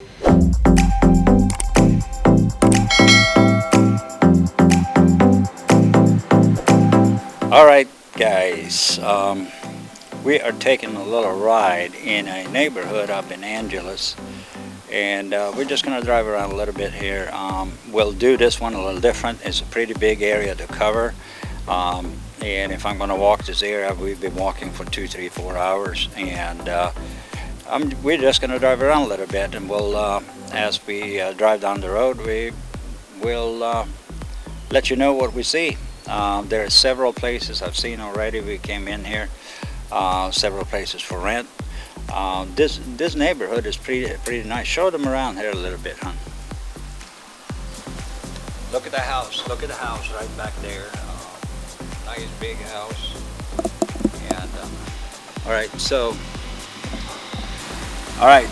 Alright guys, we are taking a little ride in a neighborhood up in Angeles, and we're just going to drive around a little bit here. We'll do this one a little different. It's a pretty big area to cover, and if I'm going to walk this area, we've been walking for 2, 3, 4 hours, and we're just going to drive around a little bit, and we'll as we drive down the road, we will let you know what we see. There are several places I've seen already. We came in here, several places for rent. This neighborhood is pretty nice. Show them around here a little bit, hon. Look at the house. Look at the house right back there. Nice big house. And all right,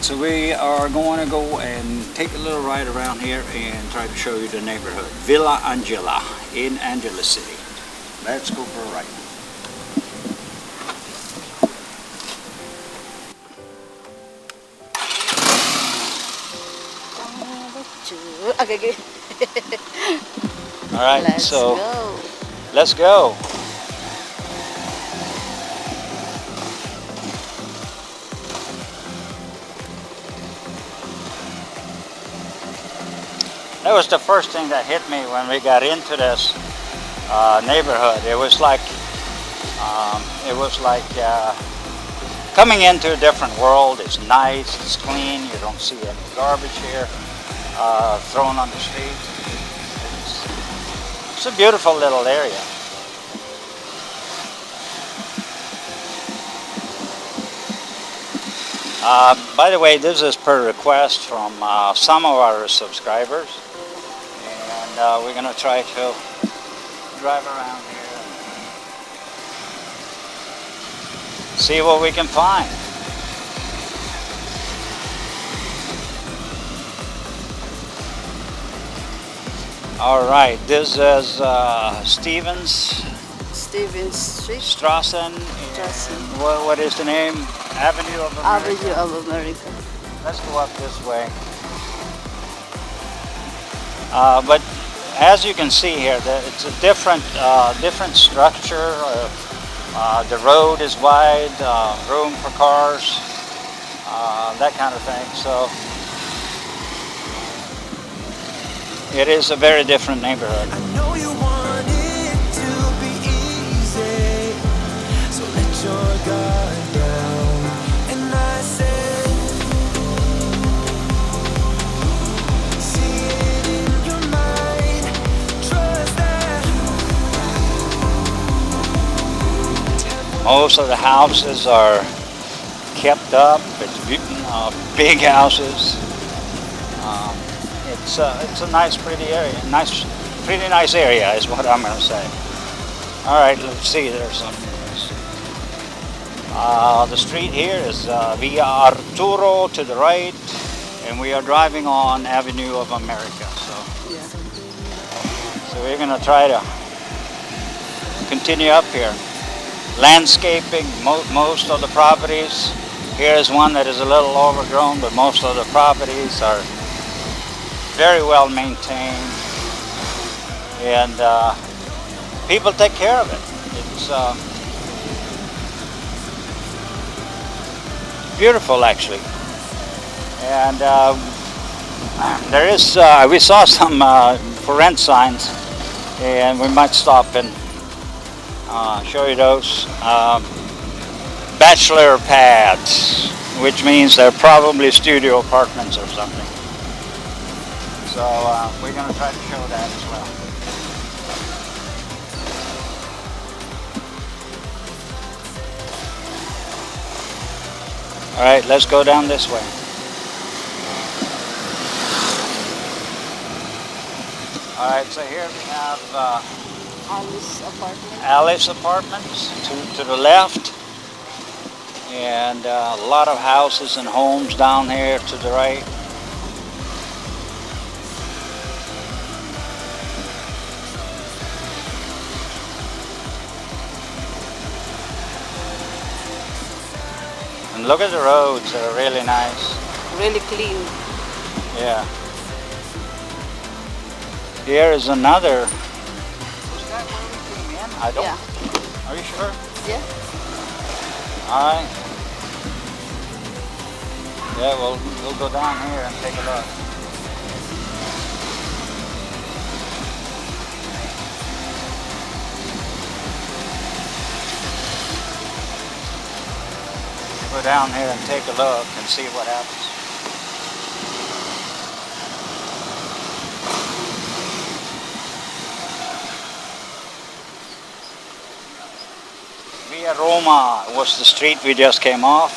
so we are going to go and take a little ride around here and try to show you the neighborhood. Villa Angela in Angeles City. Let's go for a ride. Okay. All right, let's go. That was the first thing that hit me when we got into this neighborhood. It was like coming into a different world. It's nice, it's clean. You don't see any garbage here thrown on the street. It's a beautiful little area. By the way, this is per request from some of our subscribers, and we're going to try to drive around here and see what we can find. All right, this is Stevens Street. Strassen. What is the name? Avenue of America. Avenue of America. Let's go up this way. But as you can see here, it's a different structure. The road is wide, room for cars, that kind of thing. So it is a very different neighborhood. I know you want it to be easy, so let your guard down. And I said, see it in your mind, trust that. Most of the houses are kept up. It's big houses. It's a nice, pretty area. Pretty nice area is what I'm going to say. All right, let's see. There's some. The street here is Via Arturo to the right, and we are driving on Avenue of America. So we're going to try to continue up here. Landscaping, most of the properties. Here is one that is a little overgrown, but most of the properties are very well maintained, and people take care of it. It's beautiful, actually. And there is we saw some for rent signs, and we might stop and show you those. Bachelor pads, which means they're probably studio apartments or something. So we're going to try to show that as well. All right, let's go down this way. All right, so here we have Alice Apartments to the left, and a lot of houses and homes down here to the right. And look at the roads, they're really nice. Really clean. Yeah. Here is another. Is that where we came in? I don't. Yeah. Are you sure? Yeah. Alright. Yeah, we'll go down here and take a look. Go down here and take a look and see what happens. Via Roma was the street we just came off,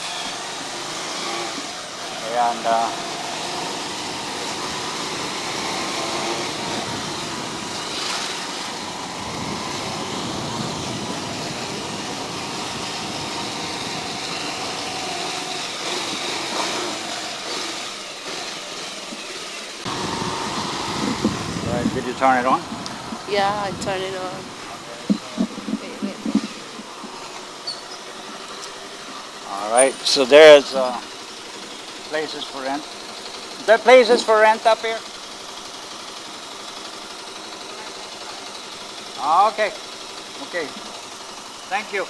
and right, did you turn it on? Yeah, I turn it on. Wait. All right, so there's places for rent. Is there places for rent up here? Okay. Thank you.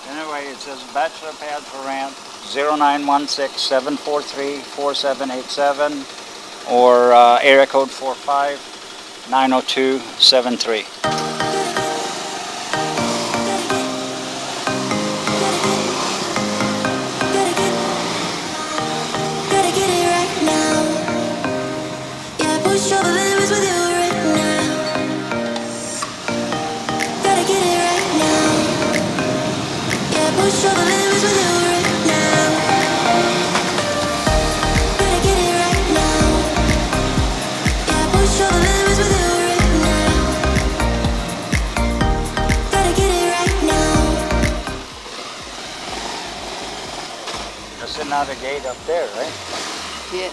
Anyway, it says bachelor pad for rent 0916-743-4787 or area code 45-902-73. Gotta get it right now. Yeah, push all the limits with you right now. Gotta get it right now. Yeah, push all the limits with you right now. Gotta get it right now. Yeah, push all the limits with you right now. Gotta get it right now. There's another gate up there, right? Yeah.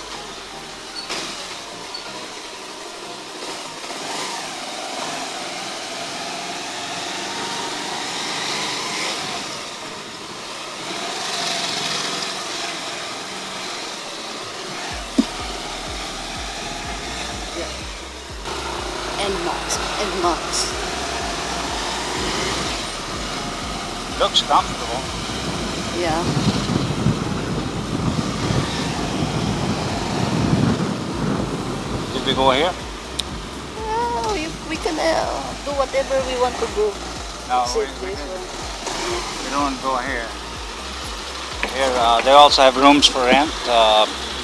And marks. Looks comfortable. Yeah. Did we go here? Oh, we can do whatever we want to do. No, Except we this one. don't go here. Here, they also have rooms for rent.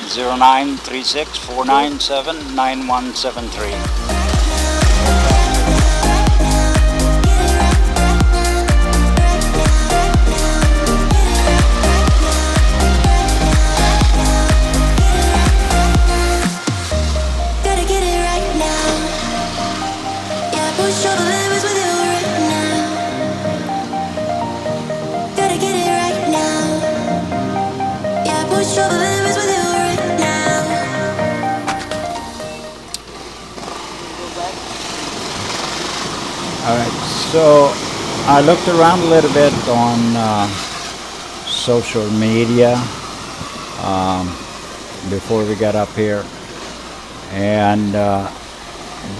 0936-497-9173. Gotta get it right now. Yeah, push all the limits with you right now. Gotta get it right now. Yeah, push all the limits with you right now. Go back. Alright, so I looked around a little bit on social media before we got up here, and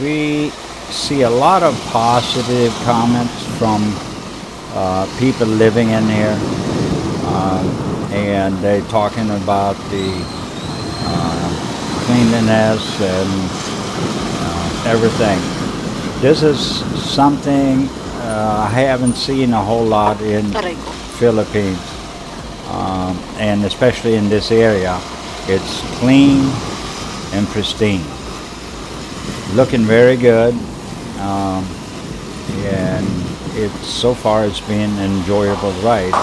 we see a lot of positive comments from people living in here, and they talking about the cleanliness and everything. This is something I haven't seen a whole lot in Aray ko. Philippines, and especially in this area. It's clean and pristine, looking very good, and so far it's been an enjoyable ride.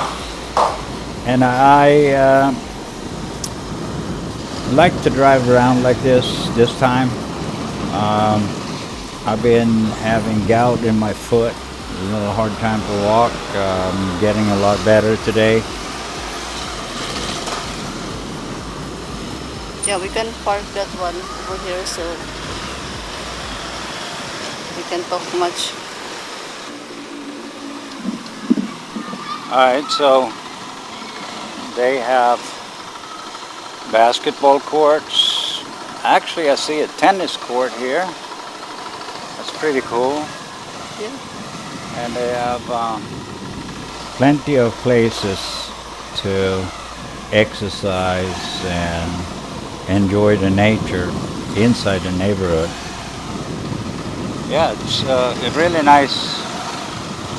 And I like to drive around like this time. I've been having gout in my foot, a little hard time to walk. Getting a lot better today. Yeah, we can park that one over here so we can talk much. Alright, so they have basketball courts, Actually, I see a tennis court here. That's pretty cool. Yeah. And they have plenty of places to exercise and enjoy the nature inside the neighborhood. Yeah, it's a really nice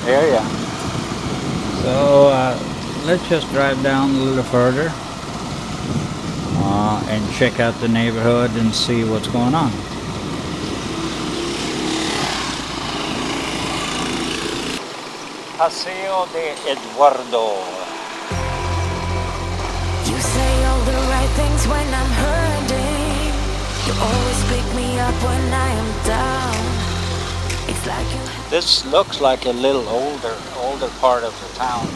area. So let's just drive down a little further and check out the neighborhood and see what's going on. Paseo de Eduardo. You say all the right things when I'm hurting. You always pick me up when I am down. It's like you. This looks like a little older part of the town.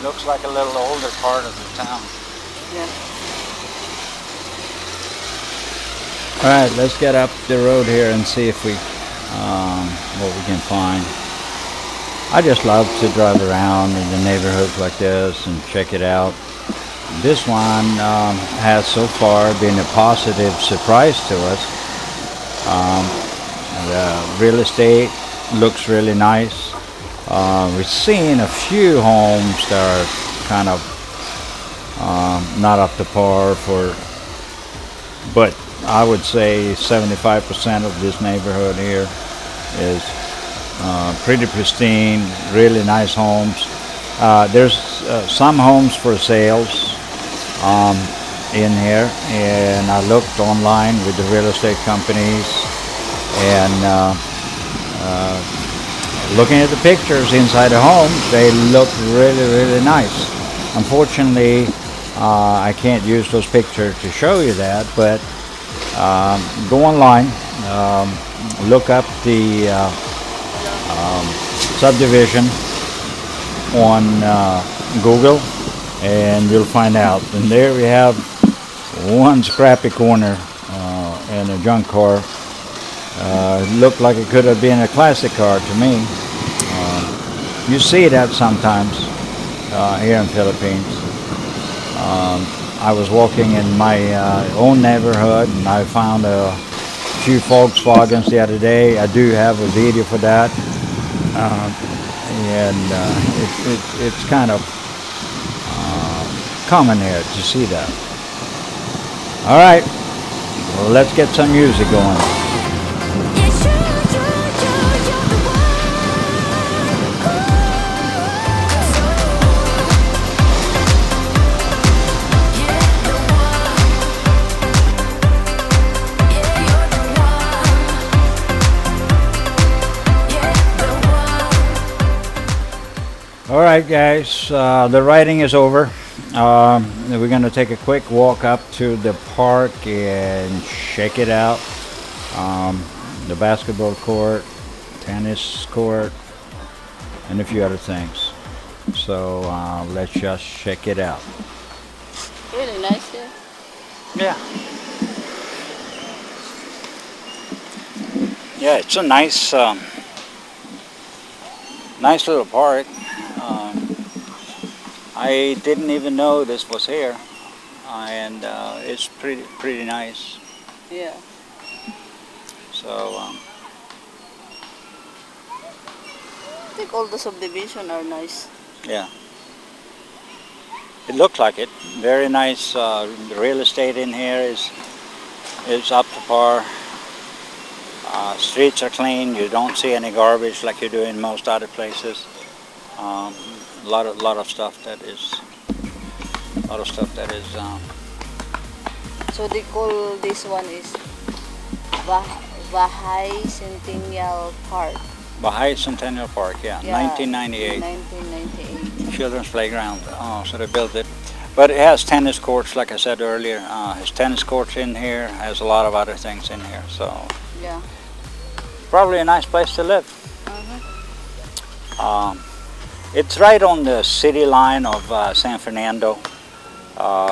Looks like a little older part of the town. Yeah. All right, let's get up the road here and see if we what we can find. I just love to drive around in the neighborhoods like this and check it out. This one has so far been a positive surprise to us. The real estate looks really nice. We've seen a few homes that are kind of not up to par but I would say 75% of this neighborhood here is pretty pristine, really nice homes. There's some homes for sales in here, and I looked online with the real estate companies and looking at the pictures inside the homes, they look really nice. Unfortunately, I can't use those pictures to show you that, but go online, look up the Subdivision on Google, and you'll find out. And there we have one scrappy corner and a junk car. Looked like it could have been a classic car to me. You see that sometimes here in Philippines. I was walking in my own neighborhood and I found a few Volkswagens the other day. I do have a video for that, and it's kind of common here to see that. All right, well, let's get some music going. Alright guys, the riding is over. We're going to take a quick walk up to the park and check it out. The basketball court, tennis court, and a few other things. So let's just check it out. Really nice here. Yeah. Yeah, it's a nice nice little park. I didn't even know this was here, and it's pretty nice. Yeah. So I think all the subdivision are nice. yeah, it looked like it. Very nice. The real estate in here is up to par. Streets are clean. You don't see any garbage like you do in most other places. A lot of stuff that is. So they call this one is Bahay Centennial Park. Bahay Centennial Park, yeah, 1998. 1998. Children's playground. So they built it. But it has tennis courts, like I said earlier. Has tennis courts in here. Has a lot of other things in here. So Yeah. probably a nice place to live. It's right on the city line of San Fernando.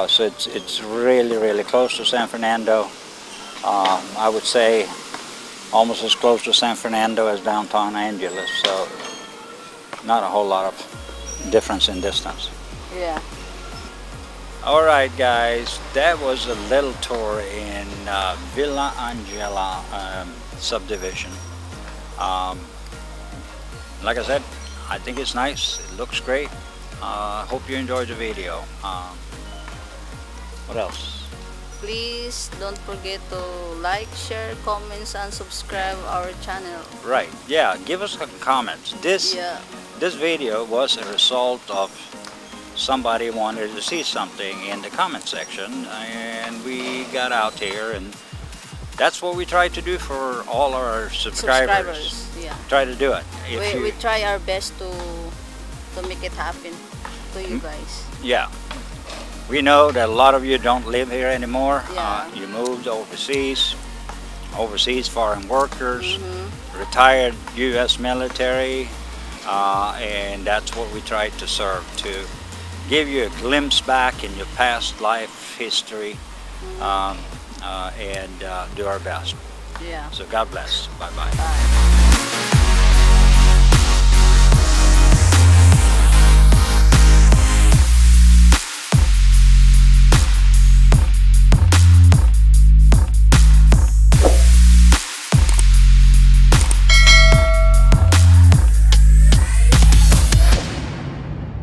So it's really close to San Fernando. I would say almost as close to San Fernando as downtown Angeles. So not a whole lot of difference in distance. Yeah. All right, guys, that was a little tour in Villa Angela subdivision. Um, like I said, I think it's nice. It looks great. Hope you enjoyed the video. What else? Please don't forget to like, share, comments, and subscribe our channel. Right, yeah, give us comments. Yeah. This video was a result of somebody wanted to see something in the comment section, and we got out here, and that's what we try to do for all our subscribers. Yeah. Try to do it. We try our best to make it happen to you guys. Yeah. We know that a lot of you don't live here anymore. Yeah. You moved overseas foreign workers, retired U.S. military, and that's what we try to serve, to give you a glimpse back in your past life history, and do our best. Yeah. So God bless. Bye-bye. Bye.